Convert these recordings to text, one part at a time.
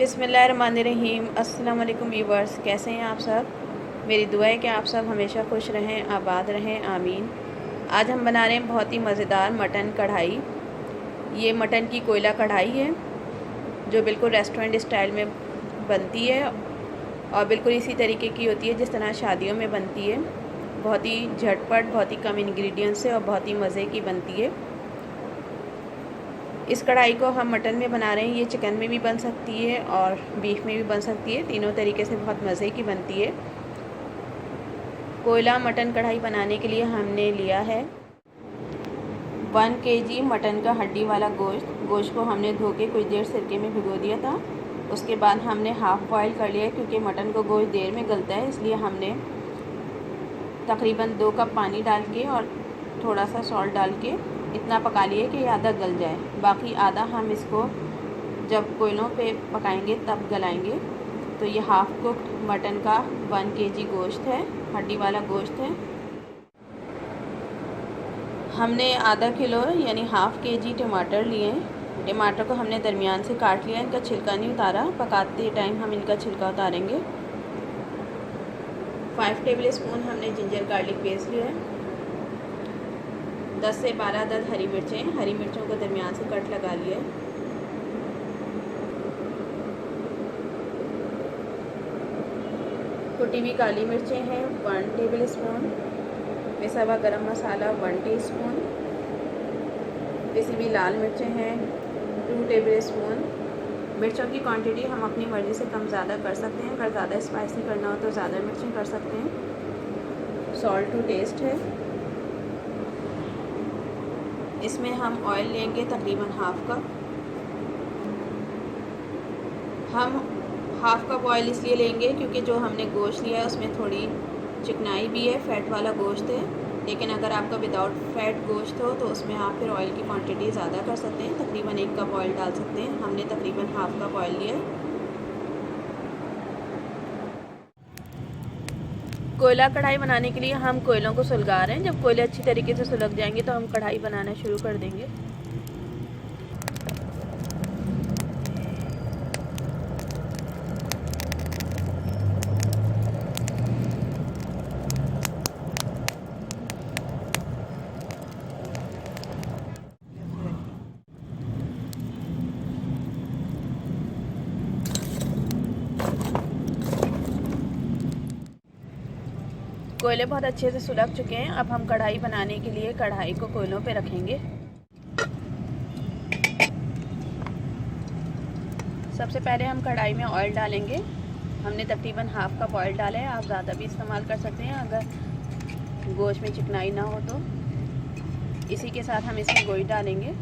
बिस्मिल्लाहिर्रहमानिर्रहीम। अस्सलाम वालेकुम व्यूअर्स, कैसे हैं आप सब। मेरी दुआ है कि आप सब हमेशा खुश रहें, आबाद रहें, आमीन। आज हम बना रहे हैं बहुत ही मज़ेदार मटन कढ़ाई। ये मटन की कोयला कढ़ाई है जो बिल्कुल रेस्टोरेंट स्टाइल में बनती है और बिल्कुल इसी तरीके की होती है जिस तरह शादियों में बनती है। बहुत ही झटपट, बहुत ही कम इंग्रेडिएंट्स से और बहुत ही मज़े की बनती है। इस कढ़ाई को हम मटन में बना रहे हैं। ये चिकन में भी बन सकती है और बीफ में भी बन सकती है। तीनों तरीके से बहुत मज़े की बनती है। कोयला मटन कढ़ाई बनाने के लिए हमने लिया है 1 kg मटन का हड्डी वाला गोश्त को हमने धो के कुछ देर सिरके में भिगो दिया था। उसके बाद हमने हाफ़ बॉयल कर लिया क्योंकि मटन को गोश्त देर में गलता है, इसलिए हमने तकरीबन 2 कप पानी डाल के और थोड़ा सा सॉल्ट डाल के इतना पका लिए कि आधा गल जाए। बाकी आधा हम इसको जब कोयलों पे पकाएंगे तब गलाएंगे। तो ये हाफ़ कुक्ड मटन का 1 kg गोश्त है, हड्डी वाला गोश्त है। हमने आधा किलो यानी हाफ़ kg टमाटर लिए हैं। टमाटर को हमने दरमियान से काट लिया, इनका छिलका नहीं उतारा। पकाते टाइम हम इनका छिलका उतारेंगे। 5 टेबल स्पून हमने जिंजर गार्लिक पेस्ट लिया है। 10 से 12 अदद हरी मिर्चें, हरी मिर्चों को दरमियान से कट लगा लिया है। कुटी हुई काली मिर्चें हैं 1 टेबल स्पून। पिसा हुआ गरम मसाला 1 टीस्पून। पिसी हुई लाल मिर्चें हैं 2 टेबल स्पून। मिर्चों की क्वांटिटी हम अपनी मर्ज़ी से कम ज़्यादा कर सकते हैं। अगर ज़्यादा स्पाइसी करना हो तो ज़्यादा मिर्चें कर सकते हैं। सॉल्ट टू टेस्ट है। इसमें हम ऑयल लेंगे तकरीबन हाफ़ कप। हम हाफ़ कप ऑयल इसलिए लेंगे क्योंकि जो हमने गोश्त लिया है उसमें थोड़ी चिकनाई भी है, फ़ैट वाला गोश्त है। लेकिन अगर आपका विदाउट फ़ैट गोश्त हो तो उसमें आप फिर ऑयल की क्वांटिटी ज़्यादा कर सकते हैं, तकरीबन 1 कप ऑयल डाल सकते हैं। हमने तकरीबन हाफ़ कप ऑयल लिया है। कोयला कढ़ाई बनाने के लिए हम कोयलों को सुलगा रहे हैं। जब कोयले अच्छी तरीके से सुलग जाएंगे तो हम कढ़ाई बनाना शुरू कर देंगे। कोयले बहुत अच्छे से सुलग चुके हैं। अब हम कढ़ाई बनाने के लिए कढ़ाई को कोयलों पे रखेंगे। सबसे पहले हम कढ़ाई में ऑयल डालेंगे। हमने तकरीबन हाफ़ कप ऑयल डाला है। आप ज़्यादा भी इस्तेमाल कर सकते हैं अगर गोश्त में चिकनाई ना हो तो। इसी के साथ हम इसमें गोश्त डालेंगे।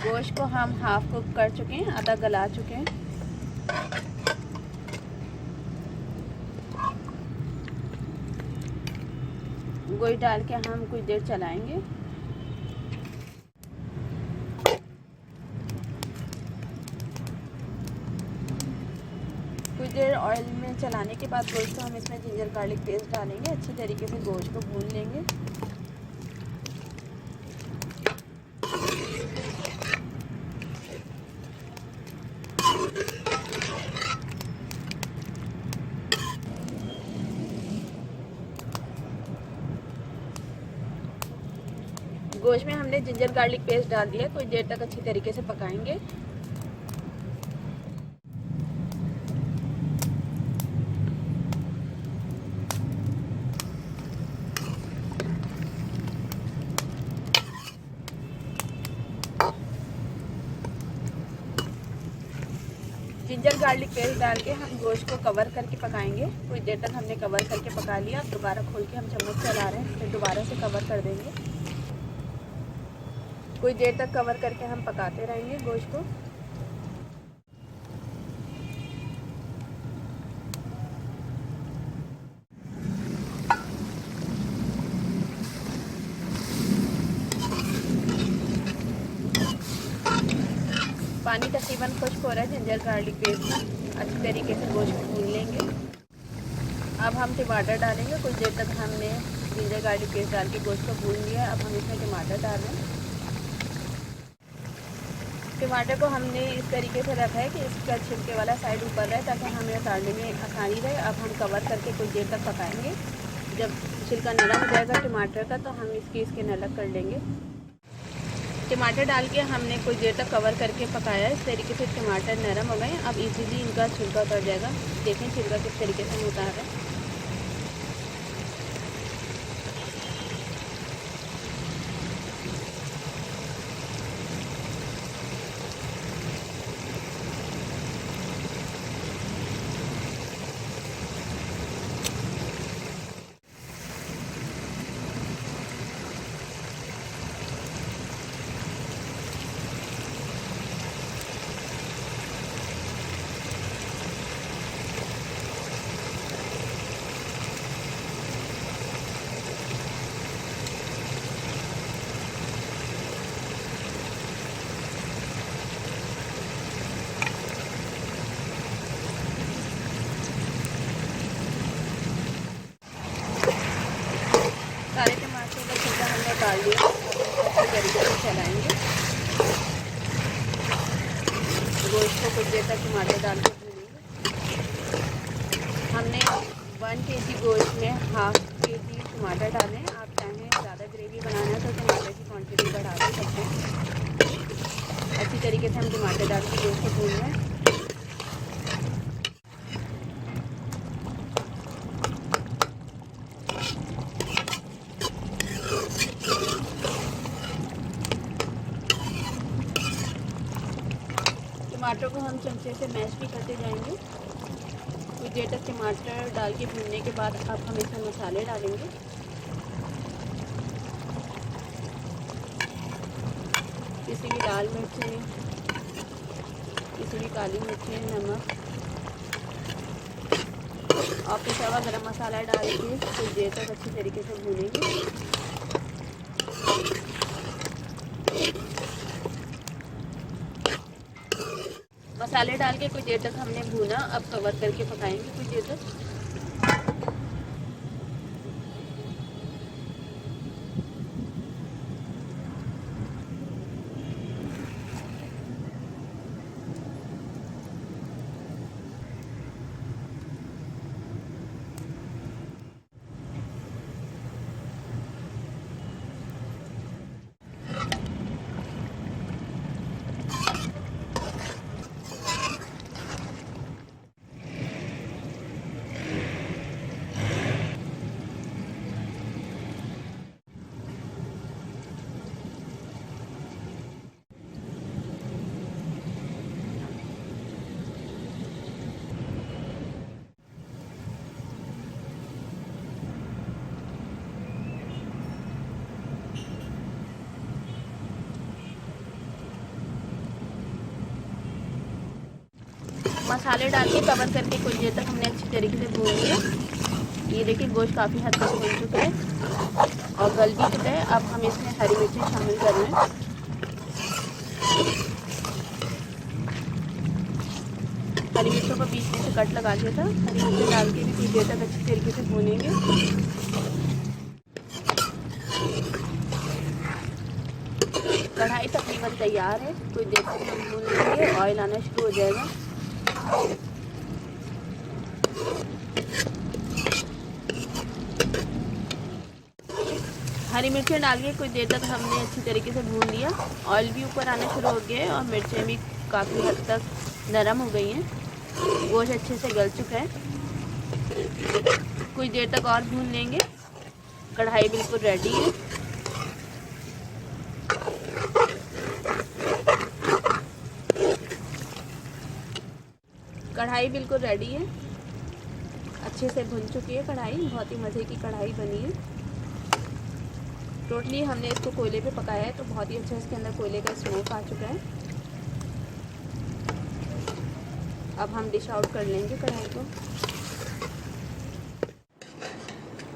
गोश्त को हम हाफ़ कुक कर चुके हैं, आधा गला चुके हैं। गोश्त डाल के हम कुछ देर चलाएंगे। कुछ देर ऑयल में चलाने के बाद गोश्त को हम इसमें जिंजर गार्लिक पेस्ट डालेंगे। अच्छी तरीके से गोश्त को भून लेंगे। गोश्त में हमने जिंजर गार्लिक पेस्ट डाल दिया। कुछ देर तक अच्छी तरीके से पकाएंगे। जिंजर गार्लिक पेस्ट डाल के हम गोश्त को कवर करके पकाएंगे। कुछ देर तक हमने कवर करके पका लिया। अब दोबारा खोल के हम चम्मच चला रहे हैं, फिर दोबारा से कवर कर देंगे। कुछ देर तक कवर करके हम पकाते रहेंगे गोश्त को। पानी तकरीबन खुश्क हो रहा है जिंजर गार्लिक पेस्ट में। अच्छी तरीके से गोश्त को भून लेंगे। अब हम टमाटर डालेंगे। कुछ देर तक हमने जिंजर गार्लिक पेस्ट डाल के गोश्त को भून लिया। अब हम इसमें टमाटर डाल रहे हैं। टमाटर को हमने इस तरीके से रखा है कि इसका छिलके वाला साइड ऊपर रहे ताकि हमें उतारने में आसानी रहे। अब हम कवर करके कुछ देर तक पकाएंगे। जब छिलका नरम हो जाएगा टमाटर का तो हम इसकी स्किन अलग कर लेंगे। टमाटर डाल के हमने कुछ देर तक कवर करके पकाया। इस तरीके से टमाटर नरम हो गए। अब इजीली इनका छिलका उतर जाएगा। देखें छिलका किस तरीके से हम उतार रहे हैं। सारे टमाटर का छिलका हमने डाल दिया। अच्छी तरीके से चलाएंगे। गोश्त को कुछ देर तक टमाटर डाल के भूनेंगे। हमने 1 kg गोश्त में ½ kg टमाटर डालें। आप चाहें ज़्यादा ग्रेवी बनाना है तो टमाटर की क्वांटिटी बढ़ा भी सकते हैं। अच्छी तरीके से हम टमाटर डाल के गोश्त को भून रहे हैं। टमाटर को हम चमचे से मैश भी करते जाएंगे। कुछ देर तक टमाटर डाल के भूनने के बाद अब हम इसमें मसाले डालेंगे। किसी भी लाल मिर्चें, किसी भी काली मिर्चें, नमक और पिसा हुआ गरम मसाला डाल के कुछ देर तक अच्छी तरीके से भूनेंगे। मसाले डाल के कुछ देर तक हमने भूना। अब कवर करके पकाएंगे कुछ देर तक। मसाले डाल के कवर करके कुछ देर तक हमने अच्छी तरीके से भून लिया। ये देखिए गोश्त काफ़ी हद तक भून चुका है और गल भी चुका है। अब हम इसमें हरी मिर्ची शामिल कर रहे हैं। हरी मिर्चों को बीच में से कट लगा दिया था। हरी मिर्ची डाल के भी कुछ देर तक अच्छी तरीके से भूनेंगे। कढ़ाई तकरीबन तैयार है। कुछ देर तक हम भून लेंगे। ऑयल आना शुरू हो जाएगा। हरी मिर्चें डाल के कुछ देर तक हमने अच्छी तरीके से भून लिया। ऑयल भी ऊपर आना शुरू हो गया है और मिर्चें भी काफ़ी हद तक नरम हो गई हैं। गोश्त अच्छे से गल चुका है। कुछ देर तक और भून लेंगे। कढ़ाई बिल्कुल रेडी है। कढ़ाई बिल्कुल रेडी है। अच्छे से भुन चुकी है कढ़ाई। बहुत ही मज़े की कढ़ाई बनी है। टोटली हमने इसको कोयले पे पकाया है तो बहुत ही अच्छा इसके अंदर कोयले का स्मोक आ चुका है। अब हम डिश आउट कर लेंगे कढ़ाई को।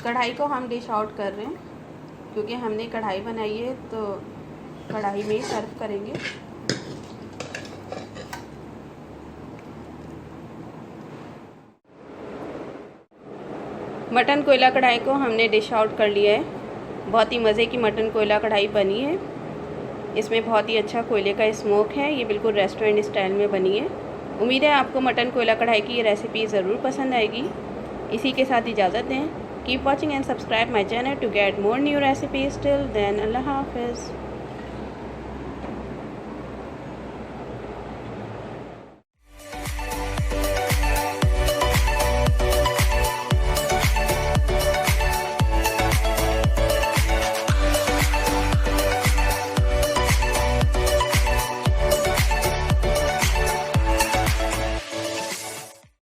कढ़ाई को हम डिश आउट कर रहे हैं क्योंकि हमने कढ़ाई बनाई है तो कढ़ाई में ही सर्व करेंगे। मटन कोयला कढ़ाई को हमने डिश आउट कर लिया है। बहुत ही मज़े की मटन कोयला कढ़ाई बनी है। इसमें बहुत ही अच्छा कोयले का स्मोक है। ये बिल्कुल रेस्टोरेंट स्टाइल में बनी है। उम्मीद है आपको मटन कोयला कढ़ाई की ये रेसिपी ज़रूर पसंद आएगी। इसी के साथ इजाज़त दें। Keep watching and subscribe my channel to get more new recipes. Till then अल्लाह हाफिज़।